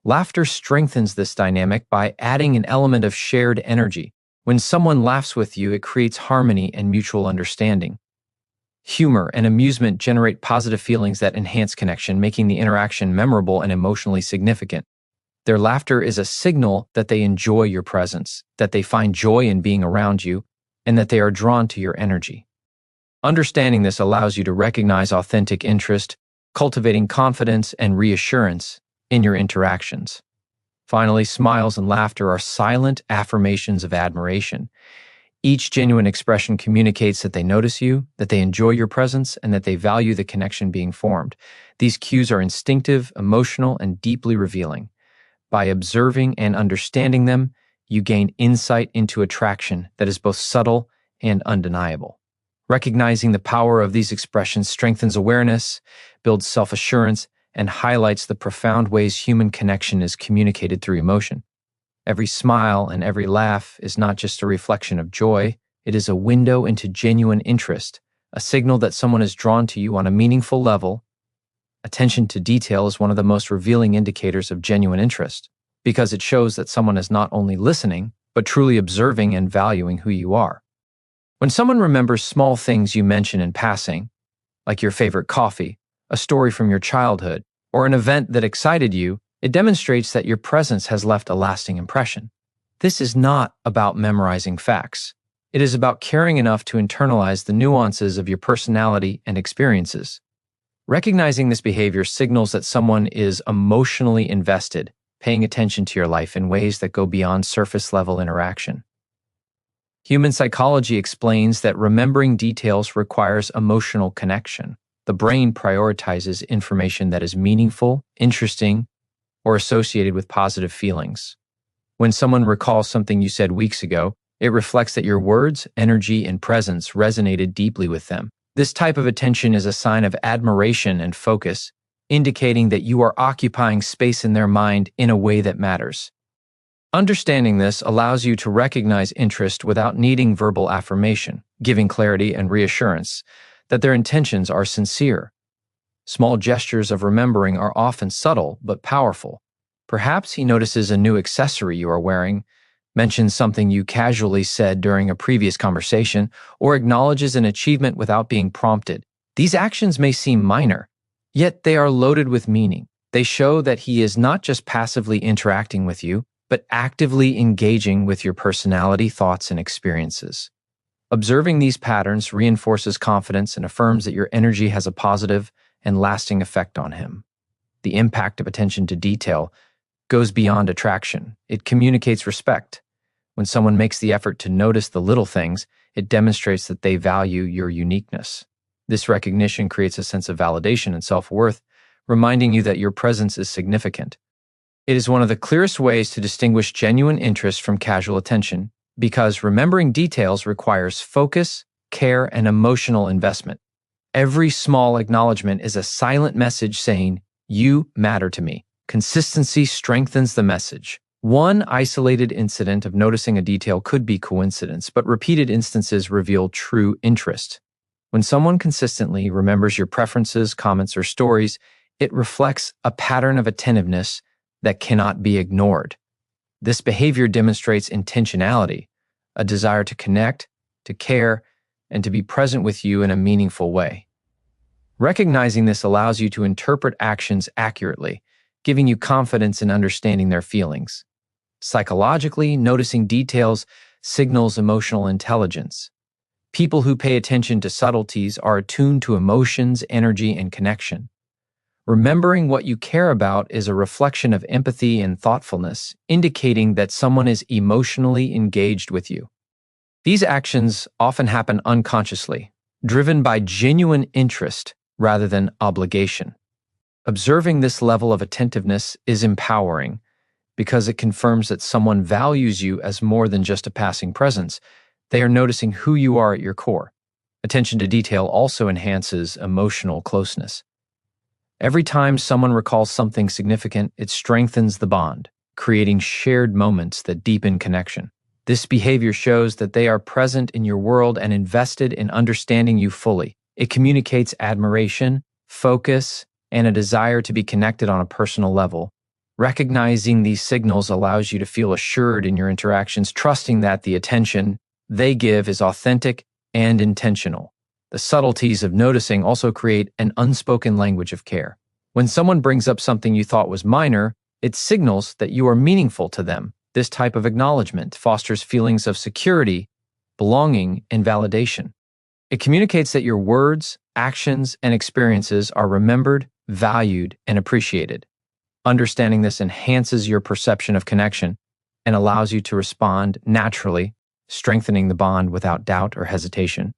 Laughter strengthens this dynamic by adding an element of shared energy. When someone laughs with you, it creates harmony and mutual understanding. Humor and amusement generate positive feelings that enhance connection, making the interaction memorable and emotionally significant. Their laughter is a signal that they enjoy your presence, that they find joy in being around you, and that they are drawn to your energy. Understanding this allows you to recognize authentic interest, cultivating confidence and reassurance in your interactions. Finally, smiles and laughter are silent affirmations of admiration. Each genuine expression communicates that they notice you, that they enjoy your presence, and that they value the connection being formed. These cues are instinctive, emotional, and deeply revealing. By observing and understanding them, you gain insight into attraction that is both subtle and undeniable. Recognizing the power of these expressions strengthens awareness, builds self-assurance, and highlights the profound ways human connection is communicated through emotion. Every smile and every laugh is not just a reflection of joy, it is a window into genuine interest, a signal that someone is drawn to you on a meaningful level. Attention to detail is one of the most revealing indicators of genuine interest, because it shows that someone is not only listening, but truly observing and valuing who you are. When someone remembers small things you mention in passing, like your favorite coffee, a story from your childhood, or an event that excited you, it demonstrates that your presence has left a lasting impression. This is not about memorizing facts. It is about caring enough to internalize the nuances of your personality and experiences. Recognizing this behavior signals that someone is emotionally invested, paying attention to your life in ways that go beyond surface-level interaction. Human psychology explains that remembering details requires emotional connection. The brain prioritizes information that is meaningful, interesting, or associated with positive feelings. When someone recalls something you said weeks ago, it reflects that your words, energy, and presence resonated deeply with them. This type of attention is a sign of admiration and focus, indicating that you are occupying space in their mind in a way that matters. Understanding this allows you to recognize interest without needing verbal affirmation, giving clarity and reassurance that their intentions are sincere. Small gestures of remembering are often subtle but powerful. Perhaps he notices a new accessory you are wearing, mentions something you casually said during a previous conversation, or acknowledges an achievement without being prompted. These actions may seem minor, yet they are loaded with meaning. They show that he is not just passively interacting with you, but actively engaging with your personality, thoughts, and experiences. Observing these patterns reinforces confidence and affirms that your energy has a positive and lasting effect on him. The impact of attention to detail goes beyond attraction. It communicates respect. When someone makes the effort to notice the little things, it demonstrates that they value your uniqueness. This recognition creates a sense of validation and self-worth, reminding you that your presence is significant. It is one of the clearest ways to distinguish genuine interest from casual attention, because remembering details requires focus, care, and emotional investment. Every small acknowledgement is a silent message saying, "You matter to me." Consistency strengthens the message. One isolated incident of noticing a detail could be coincidence, but repeated instances reveal true interest. When someone consistently remembers your preferences, comments, or stories, it reflects a pattern of attentiveness that cannot be ignored. This behavior demonstrates intentionality, a desire to connect, to care, and to be present with you in a meaningful way. Recognizing this allows you to interpret actions accurately, giving you confidence in understanding their feelings. Psychologically, noticing details signals emotional intelligence. People who pay attention to subtleties are attuned to emotions, energy, and connection. Remembering what you care about is a reflection of empathy and thoughtfulness, indicating that someone is emotionally engaged with you. These actions often happen unconsciously, driven by genuine interest rather than obligation. Observing this level of attentiveness is empowering because it confirms that someone values you as more than just a passing presence. They are noticing who you are at your core. Attention to detail also enhances emotional closeness. Every time someone recalls something significant, it strengthens the bond, creating shared moments that deepen connection. This behavior shows that they are present in your world and invested in understanding you fully. It communicates admiration, focus, and a desire to be connected on a personal level. Recognizing these signals allows you to feel assured in your interactions, trusting that the attention they give is authentic and intentional. The subtleties of noticing also create an unspoken language of care. When someone brings up something you thought was minor, it signals that you are meaningful to them. This type of acknowledgement fosters feelings of security, belonging, and validation. It communicates that your words, actions, and experiences are remembered, valued, and appreciated. Understanding this enhances your perception of connection and allows you to respond naturally, strengthening the bond without doubt or hesitation.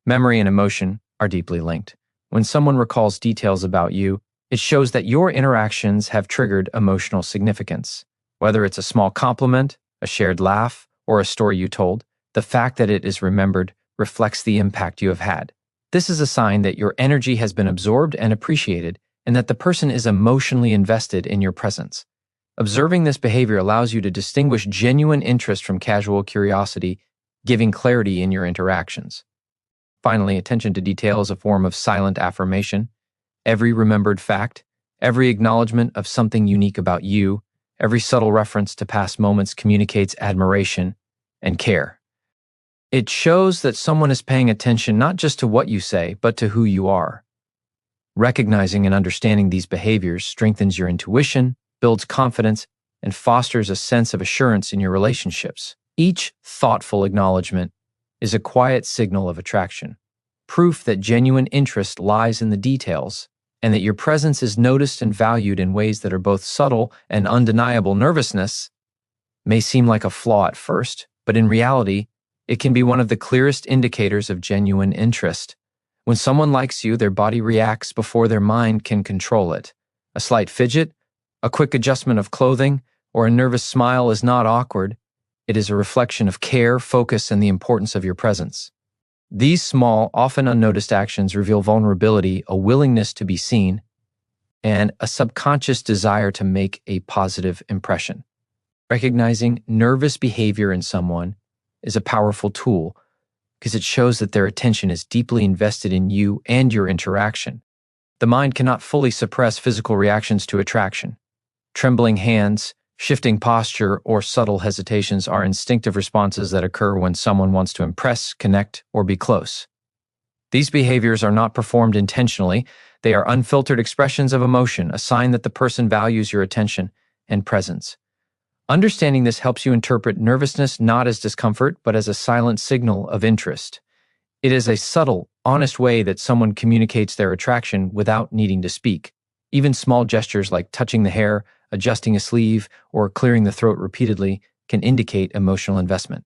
Memory and emotion are deeply linked. When someone recalls details about you, it shows that your interactions have triggered emotional significance. Whether it's a small compliment, a shared laugh, or a story you told, the fact that it is remembered reflects the impact you have had. This is a sign that your energy has been absorbed and appreciated, and that the person is emotionally invested in your presence. Observing this behavior allows you to distinguish genuine interest from casual curiosity, giving clarity in your interactions. Finally, attention to detail is a form of silent affirmation. Every remembered fact, every acknowledgement of something unique about you, every subtle reference to past moments communicates admiration and care. It shows that someone is paying attention not just to what you say, but to who you are. Recognizing and understanding these behaviors strengthens your intuition, builds confidence, and fosters a sense of assurance in your relationships. Each thoughtful acknowledgement is a quiet signal of attraction, proof that genuine interest lies in the details and that your presence is noticed and valued in ways that are both subtle and undeniable. Nervousness may seem like a flaw at first, but in reality, it can be one of the clearest indicators of genuine interest. When someone likes you, their body reacts before their mind can control it. A slight fidget, a quick adjustment of clothing, or a nervous smile is not awkward. It is a reflection of care, focus, and the importance of your presence. These small, often unnoticed actions reveal vulnerability, a willingness to be seen, and a subconscious desire to make a positive impression. Recognizing nervous behavior in someone is a powerful tool because it shows that their attention is deeply invested in you and your interaction. The mind cannot fully suppress physical reactions to attraction. Trembling hands, shifting posture, or subtle hesitations are instinctive responses that occur when someone wants to impress, connect, or be close. These behaviors are not performed intentionally. They are unfiltered expressions of emotion, a sign that the person values your attention and presence. Understanding this helps you interpret nervousness not as discomfort, but as a silent signal of interest. It is a subtle, honest way that someone communicates their attraction without needing to speak. Even small gestures like touching the hair, adjusting a sleeve, or clearing the throat repeatedly can indicate emotional investment.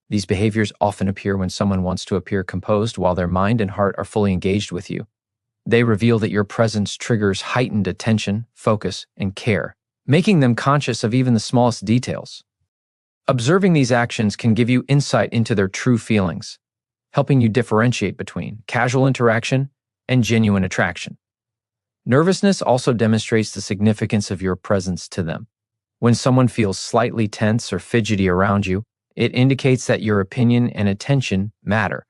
These behaviors often appear when someone wants to appear composed while their mind and heart are fully engaged with you. They reveal that your presence triggers heightened attention, focus, and care, making them conscious of even the smallest details. Observing these actions can give you insight into their true feelings, helping you differentiate between casual interaction and genuine attraction. Nervousness also demonstrates the significance of your presence to them. When someone feels slightly tense or fidgety around you, it indicates that your opinion and attention matter.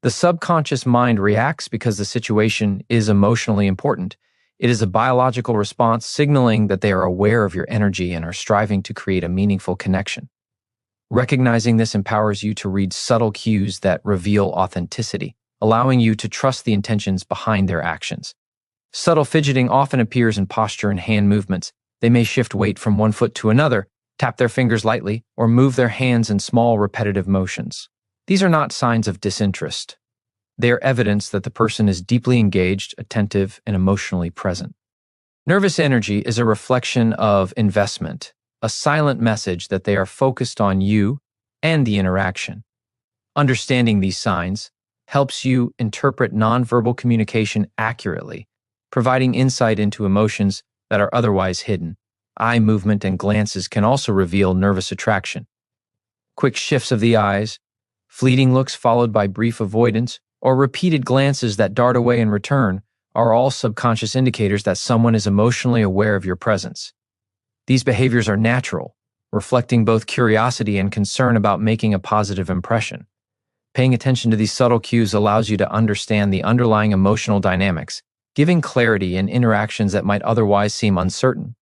The subconscious mind reacts because the situation is emotionally important. It is a biological response signaling that they are aware of your energy and are striving to create a meaningful connection. Recognizing this empowers you to read subtle cues that reveal authenticity, allowing you to trust the intentions behind their actions. Subtle fidgeting often appears in posture and hand movements. They may shift weight from one foot to another, tap their fingers lightly, or move their hands in small, repetitive motions. These are not signs of disinterest. They are evidence that the person is deeply engaged, attentive, and emotionally present. Nervous energy is a reflection of investment, a silent message that they are focused on you and the interaction. Understanding these signs helps you interpret nonverbal communication accurately providing insight into emotions that are otherwise hidden. Eye movement and glances can also reveal nervous attraction. Quick shifts of the eyes, fleeting looks followed by brief avoidance, or repeated glances that dart away and return are all subconscious indicators that someone is emotionally aware of your presence. These behaviors are natural, reflecting both curiosity and concern about making a positive impression. Paying attention to these subtle cues allows you to understand the underlying emotional dynamics, giving clarity in interactions that might otherwise seem uncertain.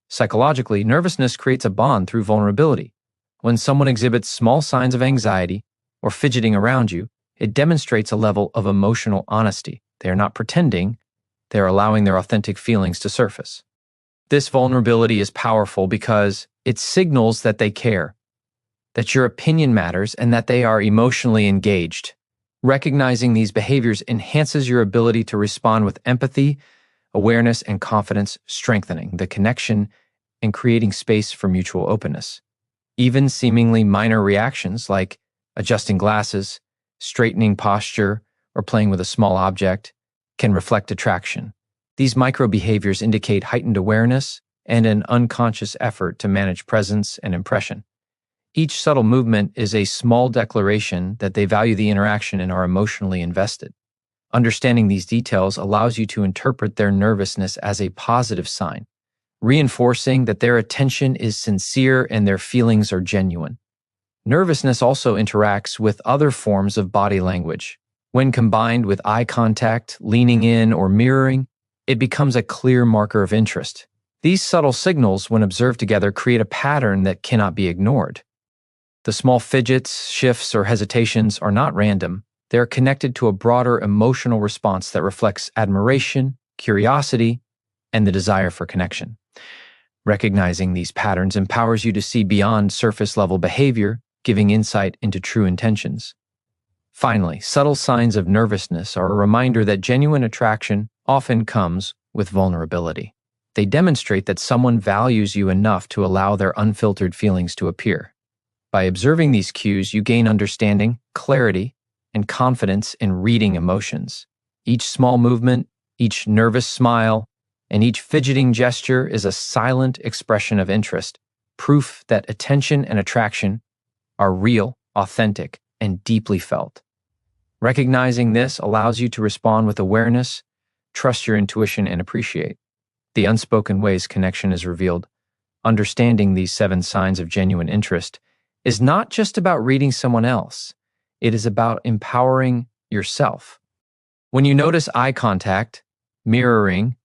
Psychologically, nervousness creates a bond through vulnerability. When someone exhibits small signs of anxiety or fidgeting around you, it demonstrates a level of emotional honesty. They are not pretending, they are allowing their authentic feelings to surface. This vulnerability is powerful because it signals that they care, that your opinion matters, and that they are emotionally engaged. Recognizing these behaviors enhances your ability to respond with empathy, awareness, and confidence, strengthening the connection and creating space for mutual openness. Even seemingly minor reactions like adjusting glasses, straightening posture, or playing with a small object can reflect attraction. These micro behaviors indicate heightened awareness and an unconscious effort to manage presence and impression. Each subtle movement is a small declaration that they value the interaction and are emotionally invested. Understanding these details allows you to interpret their nervousness as a positive sign, reinforcing that their attention is sincere and their feelings are genuine. Nervousness also interacts with other forms of body language. When combined with eye contact, leaning in, or mirroring, it becomes a clear marker of interest. These subtle signals, when observed together, create a pattern that cannot be ignored. The small fidgets, shifts, or hesitations are not random. They are connected to a broader emotional response that reflects admiration, curiosity, and the desire for connection. Recognizing these patterns empowers you to see beyond surface-level behavior, giving insight into true intentions. Finally, subtle signs of nervousness are a reminder that genuine attraction often comes with vulnerability. They demonstrate that someone values you enough to allow their unfiltered feelings to appear. By observing these cues, you gain understanding, clarity, and confidence in reading emotions. Each small movement, each nervous smile, and each fidgeting gesture is a silent expression of interest, proof that attention and attraction are real, authentic, and deeply felt. Recognizing this allows you to respond with awareness, trust your intuition, and appreciate. The unspoken ways connection is revealed. Understanding these 7 signs of genuine interest is not just about reading someone else. It is about empowering yourself. When you notice eye contact, mirroring,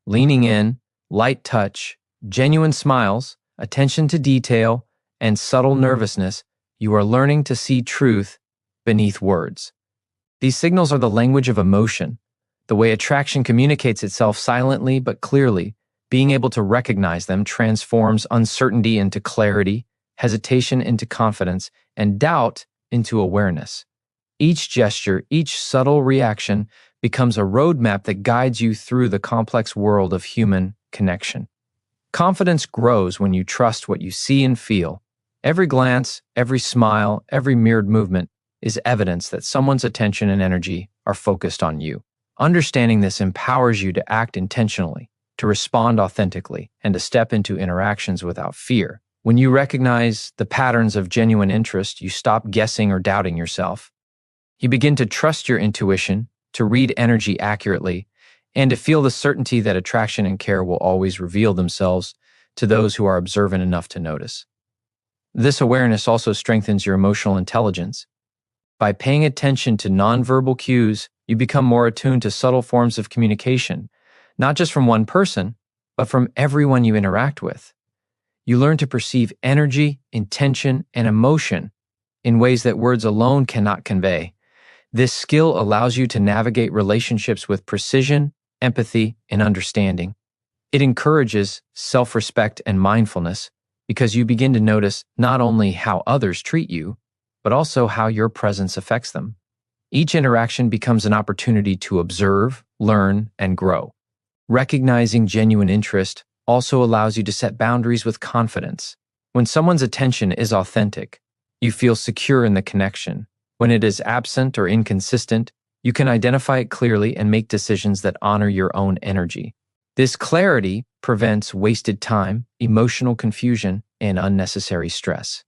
leaning in, light touch, genuine smiles, attention to detail, and subtle nervousness, you are learning to see truth beneath words. These signals are the language of emotion, the way attraction communicates itself silently but clearly. Being able to recognize them transforms uncertainty into clarity, hesitation into confidence, and doubt into awareness. Each gesture, each subtle reaction becomes a roadmap that guides you through the complex world of human connection. Confidence grows when you trust what you see and feel. Every glance, every smile, every mirrored movement is evidence that someone's attention and energy are focused on you. Understanding this empowers you to act intentionally, to respond authentically, and to step into interactions without fear. When you recognize the patterns of genuine interest, you stop guessing or doubting yourself. You begin to trust your intuition, to read energy accurately, and to feel the certainty that attraction and care will always reveal themselves to those who are observant enough to notice. This awareness also strengthens your emotional intelligence. By paying attention to nonverbal cues, you become more attuned to subtle forms of communication, not just from one person, but from everyone you interact with. You learn to perceive energy, intention, and emotion in ways that words alone cannot convey. This skill allows you to navigate relationships with precision, empathy, and understanding. It encourages self-respect and mindfulness because you begin to notice not only how others treat you, but also how your presence affects them. Each interaction becomes an opportunity to observe, learn, and grow. Recognizing genuine interest also allows you to set boundaries with confidence. When someone's attention is authentic, you feel secure in the connection. When it is absent or inconsistent, You can identify it clearly and make decisions that honor your own energy. This clarity prevents wasted time, emotional confusion, and unnecessary stress.